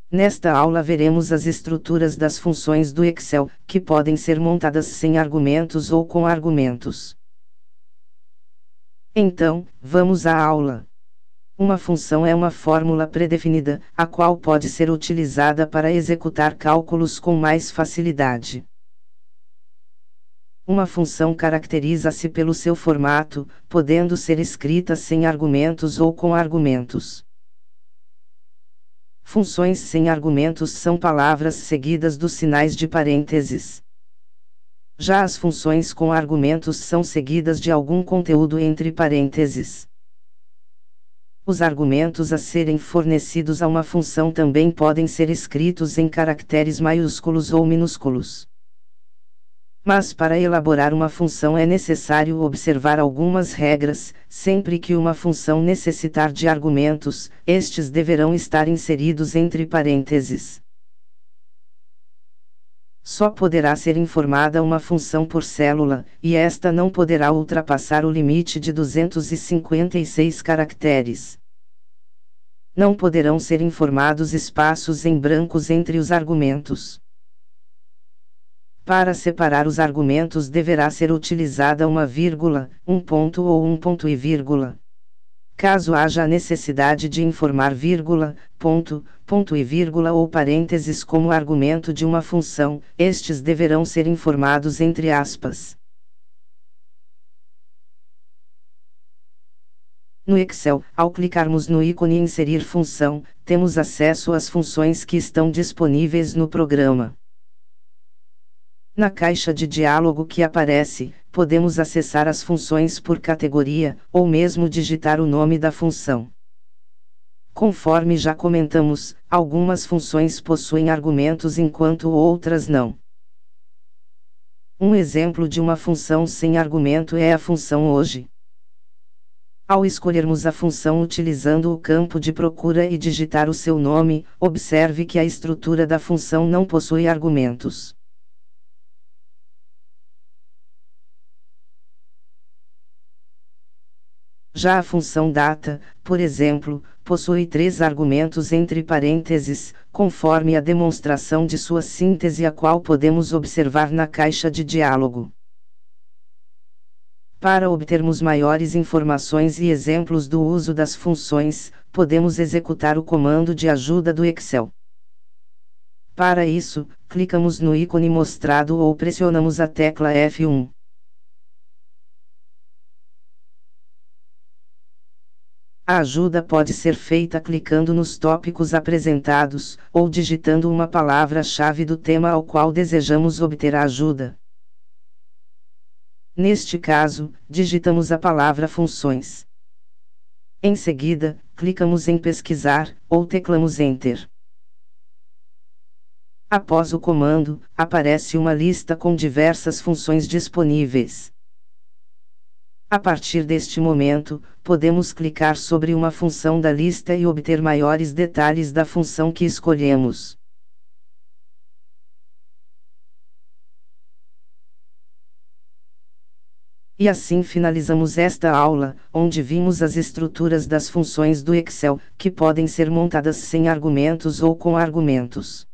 Nesta aula veremos as estruturas das funções do Excel, que podem ser montadas sem argumentos ou com argumentos. Então, vamos à aula. Uma função é uma fórmula predefinida, a qual pode ser utilizada para executar cálculos com mais facilidade. Uma função caracteriza-se pelo seu formato, podendo ser escrita sem argumentos ou com argumentos. Funções sem argumentos são palavras seguidas dos sinais de parênteses. Já as funções com argumentos são seguidas de algum conteúdo entre parênteses. Os argumentos a serem fornecidos a uma função também podem ser escritos em caracteres maiúsculos ou minúsculos. Mas para elaborar uma função é necessário observar algumas regras. Sempre que uma função necessitar de argumentos, estes deverão estar inseridos entre parênteses. Só poderá ser informada uma função por célula, e esta não poderá ultrapassar o limite de 256 caracteres. Não poderão ser informados espaços em brancos entre os argumentos. Para separar os argumentos deverá ser utilizada uma vírgula, um ponto ou um ponto e vírgula. Caso haja a necessidade de informar vírgula, ponto, ponto e vírgula ou parênteses como argumento de uma função, estes deverão ser informados entre aspas. No Excel, ao clicarmos no ícone Inserir função, temos acesso às funções que estão disponíveis no programa. Na caixa de diálogo que aparece, podemos acessar as funções por categoria, ou mesmo digitar o nome da função. Conforme já comentamos, algumas funções possuem argumentos enquanto outras não. Um exemplo de uma função sem argumento é a função hoje. Ao escolhermos a função utilizando o campo de procura e digitar o seu nome, observe que a estrutura da função não possui argumentos. Já a função data, por exemplo, possui 3 argumentos entre parênteses, conforme a demonstração de sua síntese, a qual podemos observar na caixa de diálogo. Para obtermos maiores informações e exemplos do uso das funções, podemos executar o comando de ajuda do Excel. Para isso, clicamos no ícone mostrado ou pressionamos a tecla F1. A ajuda pode ser feita clicando nos tópicos apresentados, ou digitando uma palavra-chave do tema ao qual desejamos obter a ajuda. Neste caso, digitamos a palavra funções. Em seguida, clicamos em pesquisar, ou teclamos Enter. Após o comando, aparece uma lista com diversas funções disponíveis. A partir deste momento, podemos clicar sobre uma função da lista e obter maiores detalhes da função que escolhemos. E assim finalizamos esta aula, onde vimos as estruturas das funções do Excel, que podem ser montadas sem argumentos ou com argumentos.